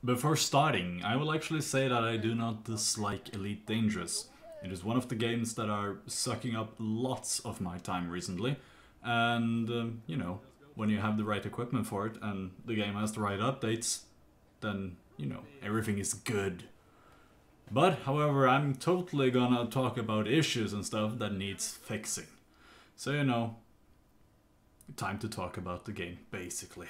Before starting, I will actually say that I do not dislike Elite Dangerous. It is one of the games that are sucking up lots of my time recently. And, you know, when you have the right equipment for it and the game has the right updates, then, you know, everything is good. But, however, I'm totally gonna talk about issues and stuff that needs fixing. So, you know, time to talk about the game, basically.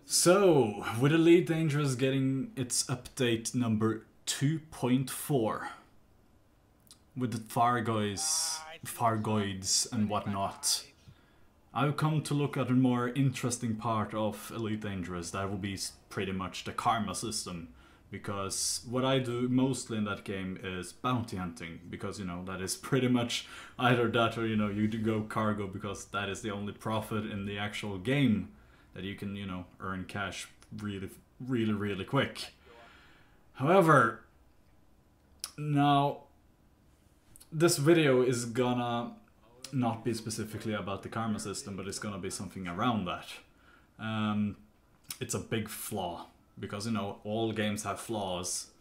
So, with Elite Dangerous getting its update number 2.4, with the Fargoids and whatnot, I've come to look at a more interesting part of Elite Dangerous. That will be pretty much the karma system, because what I do mostly in that game is bounty hunting, because, you know, that is pretty much either that or, you know, you do go cargo, because that is the only profit in the actual game that you can, you know, earn cash really quick. However, now this video is gonna not be specifically about the karma system, but it's gonna be something around that. It's a big flaw, because, you know, all games have flaws,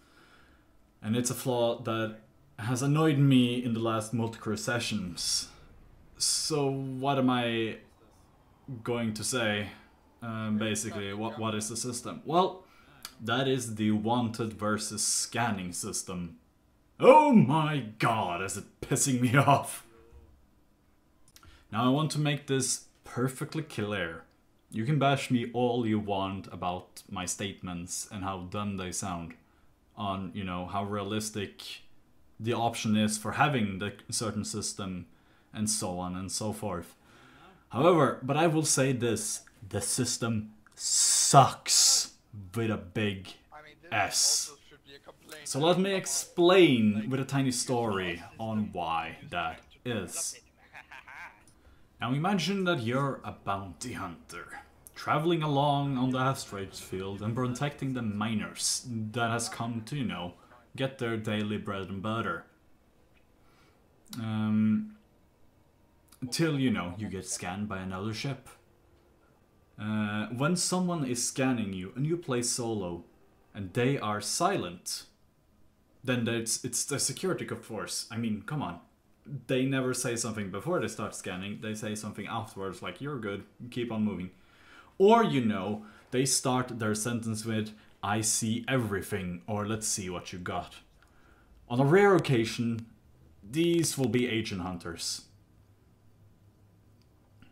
and it's a flaw that has annoyed me in the last multicrew sessions. So what am I going to say? Basically, what is the system? Well, that is the wanted versus scanning system. Oh my god, is it pissing me off! Now I want to make this perfectly clear. You can bash me all you want about my statements and how dumb they sound, on, you know, how realistic the option is for having the certain system, and so on and so forth. However, but I will say this, the system sucks with a big S. So let me explain with a tiny story on why that is. Now imagine that you're a bounty hunter, traveling along on the asteroid field and protecting the miners that has come to, you know, get their daily bread and butter. Till, you know, you get scanned by another ship. When someone is scanning you and you play solo and they are silent, then it's the security force. I mean, come on. They never say something before they start scanning, they say something afterwards like, you're good, keep on moving. Or, you know, they start their sentence with, I see everything, or let's see what you got. On a rare occasion, these will be agent hunters.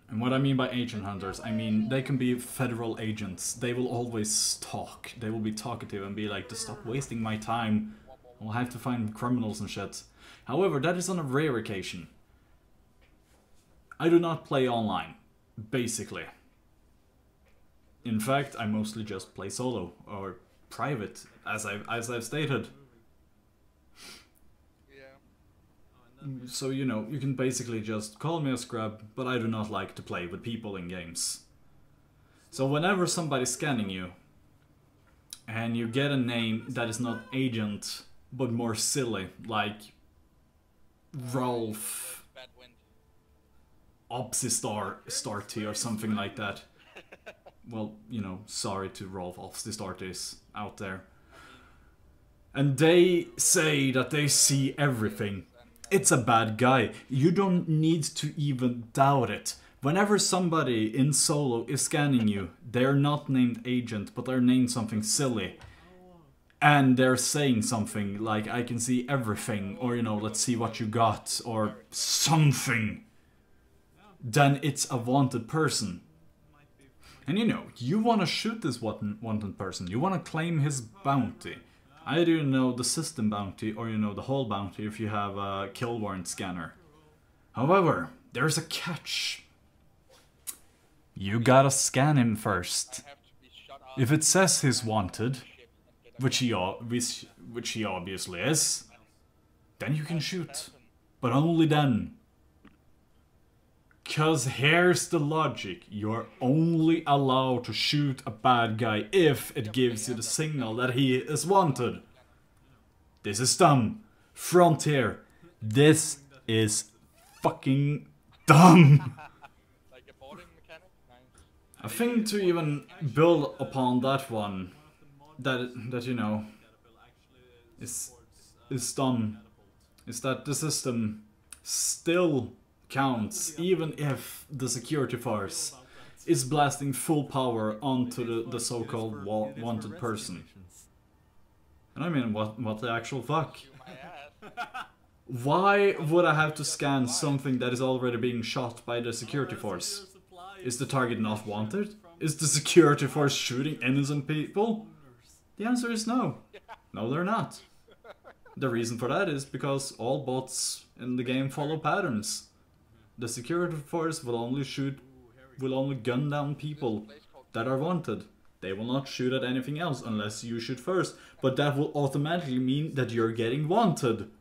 And what I mean by agent hunters, I mean they can be federal agents. They will always talk. They will be talkative and be like, to stop wasting my time, I'll have to find criminals and shit. However, that is on a rare occasion. I do not play online, basically. In fact, I mostly just play solo, or private, as I've stated. So, you know, you can basically just call me a scrub, but I do not like to play with people in games. So whenever somebody's scanning you, and you get a name that is not agent, but more silly, like Rolf Obsistarty or something like that. Well, you know, sorry to Rolf Obsistarties out there. And they say that they see everything. It's a bad guy. You don't need to even doubt it. Whenever somebody in solo is scanning you, they're not named agent, but they're named something silly. And they're saying something like, I can see everything, or, you know, let's see what you got, or something. Then it's a wanted person. And, you know, you want to shoot this wanted person. You want to claim his bounty. Either, you know, the system bounty, or, you know, the whole bounty if you have a kill warrant scanner. However, there's a catch. You gotta scan him first. If it says he's wanted, which he obviously is, then you can shoot. But only then. 'Cause here's the logic. You're only allowed to shoot a bad guy if it gives you the signal that he is wanted. This is dumb. Frontier. This is fucking dumb. A thing to even build upon that one, that you know, is done, is that the system still counts even if the security force is blasting full power onto the so-called wanted person. And I mean, what the actual fuck? Why would I have to scan something that is already being shot by the security force? Is the target not wanted? Is the security force shooting innocent people? The answer is no. No, they're not. The reason for that is because all bots in the game follow patterns. The security force will only gun down people that are wanted. They will not shoot at anything else unless you shoot first, but that will automatically mean that you're getting wanted.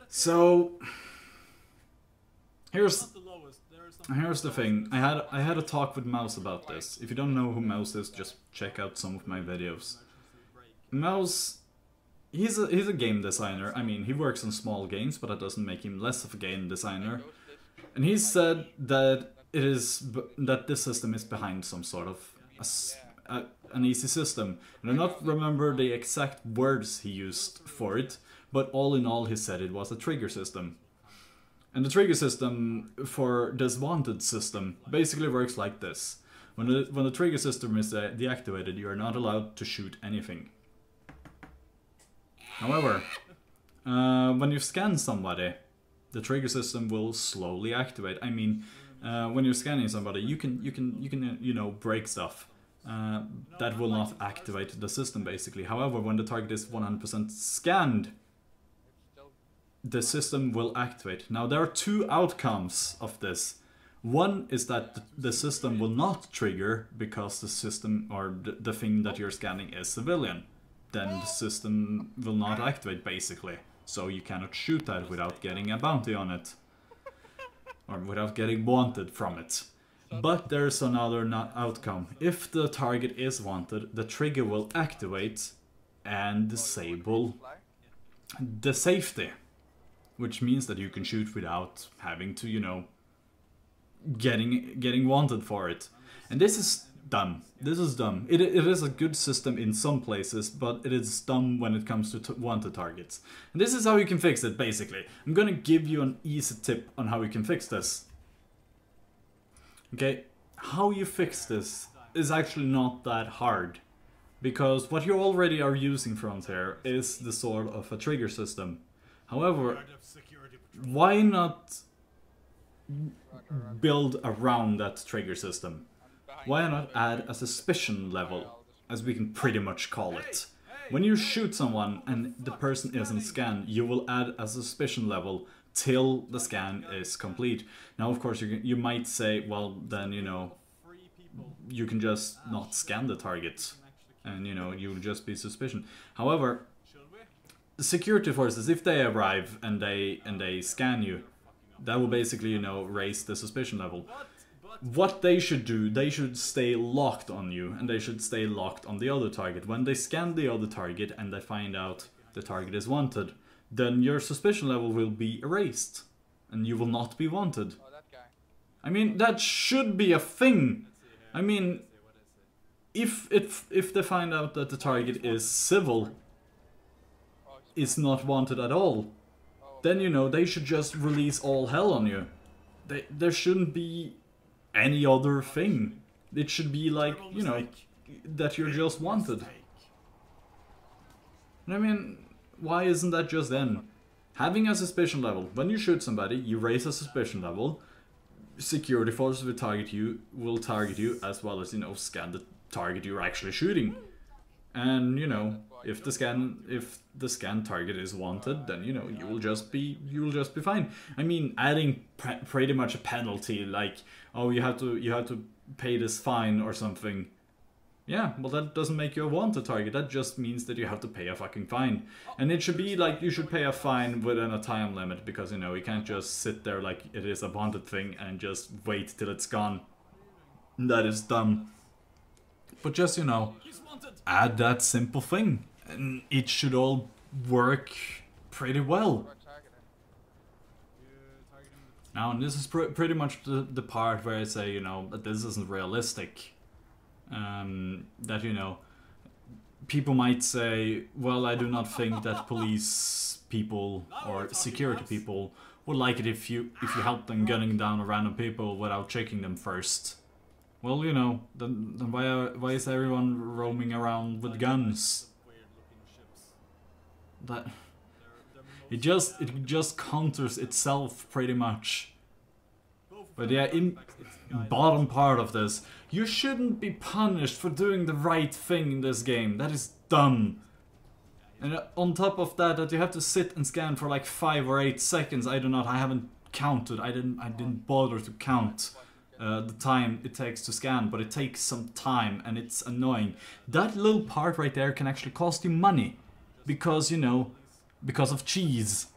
So here's the thing. I had a talk with Mouse about this. If you don't know who Mouse is, just check out some of my videos. Mouse, he's a game designer. I mean, he works on small games, but that doesn't make him less of a game designer. And he said that that this system is behind some sort of an easy system. And I don't remember the exact words he used for it, but all in all, he said it was a trigger system. And the trigger system for this wanted system basically works like this. When the trigger system is deactivated, you are not allowed to shoot anything. However, when you scan somebody, the trigger system will slowly activate. I mean, when you're scanning somebody, you can you know, break stuff. That will not activate the system basically. However, when the target is 100% scanned, the system will activate. Now there are two outcomes of this. One is that the system will not trigger because the system or the thing that you're scanning is civilian. Then the system will not activate basically. So you cannot shoot that without getting a bounty on it. Or without getting wanted from it. But there's another outcome. If the target is wanted, the trigger will activate and disable the safety. Which means that you can shoot without having to, you know, getting wanted for it. And this is dumb. This is dumb. It is a good system in some places, but it is dumb when it comes to wanted targets. And this is how you can fix it, basically. I'm gonna give you an easy tip on how you can fix this. Okay, how you fix this is actually not that hard. Because what you already are using from here is the sort of a trigger system. However, why not build around that trigger system? Why not add a suspicion level, as we can pretty much call it? When you shoot someone and the person isn't scanned, you will add a suspicion level till the scan is complete. Now, of course, you might say, well, then, you know, you can just not scan the target, and, you know, you'll just be suspicion. However, the security forces, if they arrive and they scan you, that will basically, you know, raise the suspicion level. What they should do, they should stay locked on you, and they should stay locked on the other target. When they scan the other target and they find out the target is wanted, then your suspicion level will be erased, and you will not be wanted. I mean, that should be a thing. I mean, if they find out that the target is civil, is not wanted at all, then, you know, they should just release all hell on you. There shouldn't be any other thing. It should be like, you know, that you're just wanted. I mean, why isn't that just then? Having a suspicion level. When you shoot somebody, you raise a suspicion level. Security forces will target you as well as, you know, scan the target you're actually shooting. And, you know, if the scan target is wanted, then, you know, you will just be fine. I mean, adding pretty much a penalty, like, oh, you have to pay this fine or something. Yeah, well, that doesn't make you a wanted target. That just means that you have to pay a fucking fine. And it should be like, you should pay a fine within a time limit, because, you know, you can't just sit there like it is a wanted thing and just wait till it's gone. That is dumb. But just, you know, add that simple thing, and it should all work pretty well. Now, and this is pretty much the part where I say, you know, that this isn't realistic. That, you know, people might say, well, I do not think that police people or security people would like it if you help them gunning down random people without checking them first. Well, you know, then why is everyone roaming around with guns? That it just counters itself pretty much. But yeah, in bottom part of this, you shouldn't be punished for doing the right thing in this game. That is dumb. And on top of that, that you have to sit and scan for like 5 or 8 seconds. I haven't counted. I didn't bother to count the time it takes to scan, but it takes some time and it's annoying. That little part right there can actually cost you money. Because, you know, because of cheese.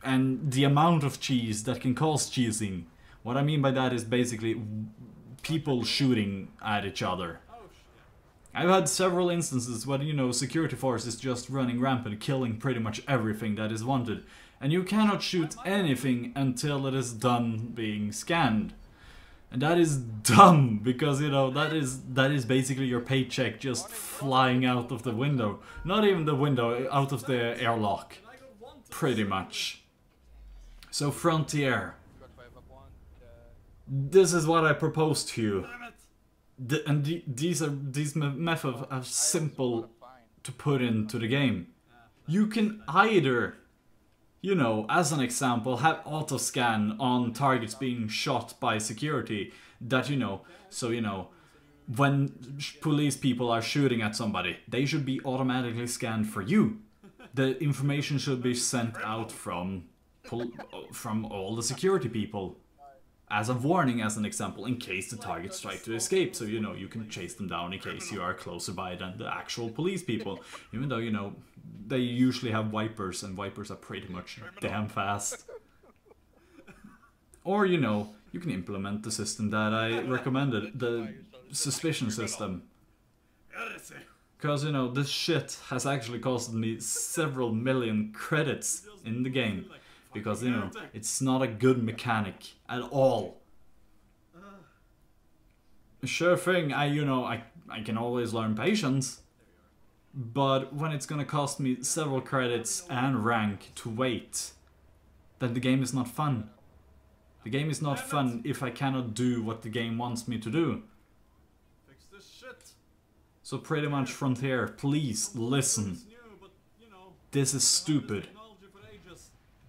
And the amount of cheese that can cause cheesing. What I mean by that is basically people shooting at each other. I've had several instances where, you know, security force is just running rampant, killing pretty much everything that is wanted. And you cannot shoot anything until it is done being scanned. And that is dumb, because, you know, that is basically your paycheck just flying out of the window. Not even the window, out of the airlock. Pretty much. So Frontier. This is what I propose to you. These methods are simple to put into the game. You can either, you know, as an example, have auto scan on targets being shot by security. That, you know, so, you know, when police people are shooting at somebody, they should be automatically scanned for you. The information should be sent out from all the security people. As a warning, as an example, in case the targets try to escape. So, you know, you can chase them down in case you are closer by than the actual police people. Even though, you know, they usually have wipers, and wipers are pretty much damn fast. Or, you know, you can implement the system that I recommended, the suspicion system. Because, you know, this shit has actually costed me several million credits in the game. Because, you know, it's not a good mechanic at all. Sure thing, I can always learn patience. But when it's gonna cost me several credits and rank to wait, then the game is not fun. The game is not fun if I cannot do what the game wants me to do. So pretty much Frontier, please listen. This is stupid.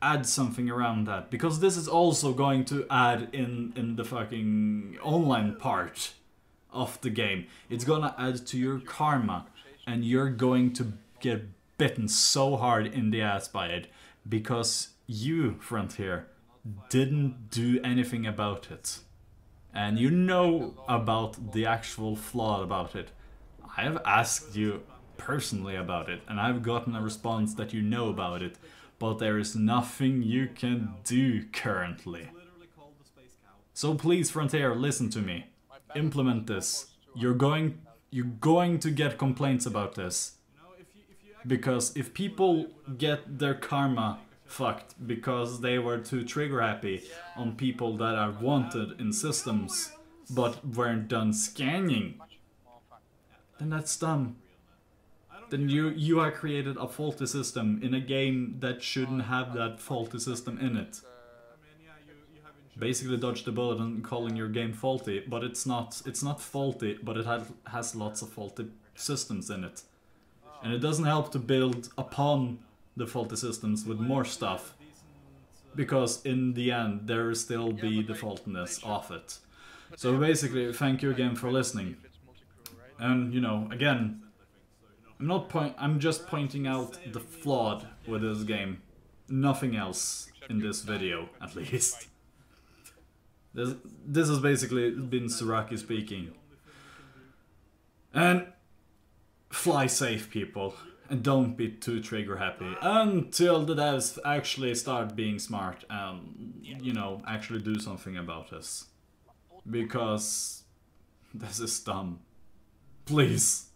Add something around that, because this is also going to add in the fucking online part of the game. It's gonna add to your karma, and you're going to get bitten so hard in the ass by it, because you, Frontier, didn't do anything about it. And you know about the actual flaw about it. I have asked you personally about it, and I've gotten a response that you know about it. But there is nothing you can do currently. So please, Frontier, listen to me. Implement this. You're going to get complaints about this. Because if people get their karma fucked because they were too trigger happy on people that are wanted in systems but weren't done scanning, then that's dumb. Then you are created a faulty system in a game that shouldn't have that faulty system in it. Basically dodge the bullet and calling your game faulty, but it's not faulty, but it has lots of faulty systems in it. And it doesn't help to build upon the faulty systems with more stuff, because in the end there will still be the faultiness of it. So basically, thank you again for listening. And, you know, again, I'm just pointing out the flaw with this game. Nothing else in this video, at least. This has basically been Zurakci speaking. And fly safe, people. And don't be too trigger happy until the devs actually start being smart and, you know, actually do something about this. Because this is dumb. Please.